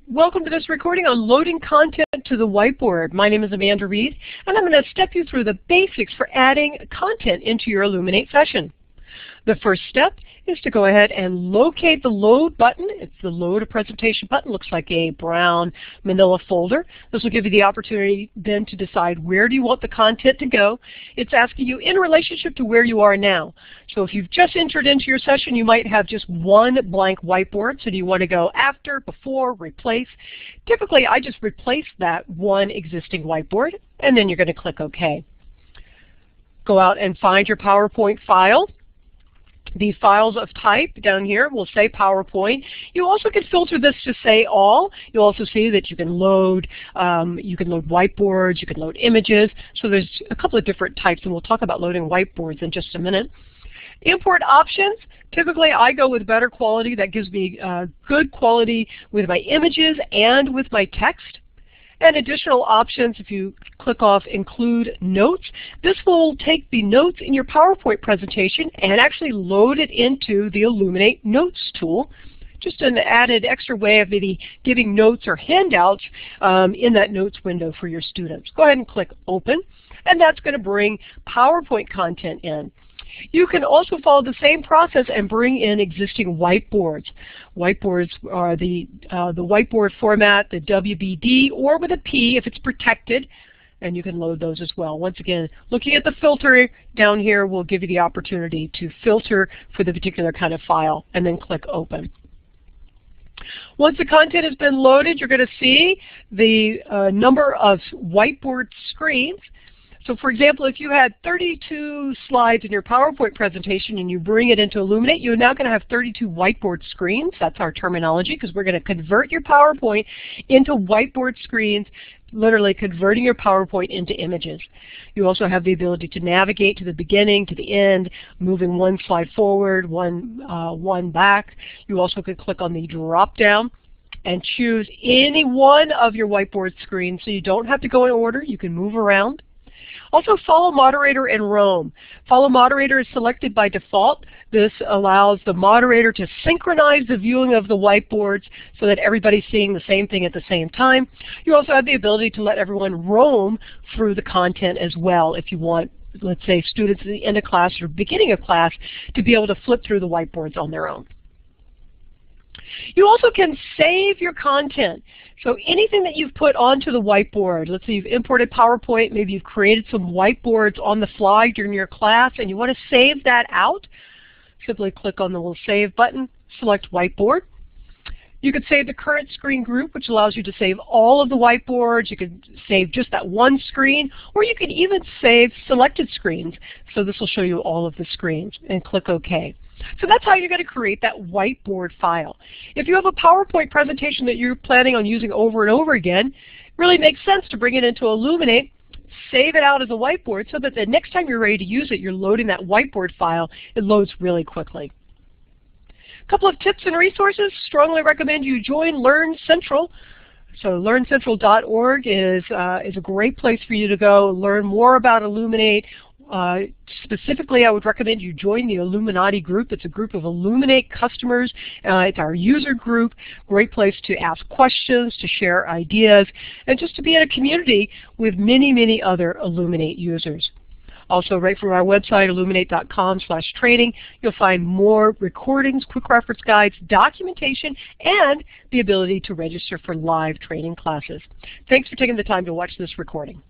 Welcome to this recording on loading content to the whiteboard. My name is Amanda Reed, and I'm going to step you through the basics for adding content into your Elluminate session. The first step is to go ahead and locate the load button. It's the load a presentation button. Looks like a brown manila folder. This will give you the opportunity then to decide where do you want the content to go. It's asking you in relationship to where you are now. So if you've just entered into your session, you might have just one blank whiteboard. So do you want to go after, before, replace? Typically, I just replace that one existing whiteboard, and then you're going to click OK. Go out and find your PowerPoint file. The files of type down here will say PowerPoint. You also can filter this to say all. You'll also see that you can load whiteboards, you can load images. So there's a couple of different types, and we'll talk about loading whiteboards in just a minute. Import options. Typically, I go with better quality. That gives me good quality with my images and with my text. And additional options, if you click off Include Notes, this will take the notes in your PowerPoint presentation and actually load it into the Elluminate Notes tool. Just an added extra way of maybe giving notes or handouts in that notes window for your students. Go ahead and click Open, and that's going to bring PowerPoint content in. You can also follow the same process and bring in existing whiteboards. Whiteboards are the whiteboard format, the WBD, or with a P if it's protected, and you can load those as well. Once again, looking at the filter down here will give you the opportunity to filter for the particular kind of file, and then click Open. Once the content has been loaded, you're going to see the number of whiteboard screens. So for example, if you had 32 slides in your PowerPoint presentation and you bring it into Elluminate, you're now going to have 32 whiteboard screens. That's our terminology, because we're going to convert your PowerPoint into whiteboard screens, literally converting your PowerPoint into images. You also have the ability to navigate to the beginning, to the end, moving one slide forward, one back. You also could click on the drop down and choose any one of your whiteboard screens, so you don't have to go in order. You can move around. Also, Follow Moderator and Roam. Follow Moderator is selected by default. This allows the moderator to synchronize the viewing of the whiteboards so that everybody's seeing the same thing at the same time. You also have the ability to let everyone roam through the content as well if you want, let's say, students at the end of class or beginning of class to be able to flip through the whiteboards on their own. You also can save your content. So anything that you've put onto the whiteboard, let's say you've imported PowerPoint, maybe you've created some whiteboards on the fly during your class and you want to save that out, simply click on the little Save button, select Whiteboard. You could save the current screen group, which allows you to save all of the whiteboards. You could save just that one screen, or you could even save selected screens. So this will show you all of the screens, and click OK. So that's how you're going to create that whiteboard file. If you have a PowerPoint presentation that you're planning on using over and over again, it really makes sense to bring it into Elluminate, save it out as a whiteboard so that the next time you're ready to use it, you're loading that whiteboard file. It loads really quickly. A couple of tips and resources. Strongly recommend you join Learn Central. So LearnCentral.org is a great place for you to go learn more about Elluminate. Specifically, I would recommend you join the Illuminati group. It's a group of Elluminate customers. It's our user group. Great place to ask questions, to share ideas, and just to be in a community with many, many other Elluminate users. Also, right from our website, illuminate.com/training, you'll find more recordings, quick reference guides, documentation, and the ability to register for live training classes. Thanks for taking the time to watch this recording.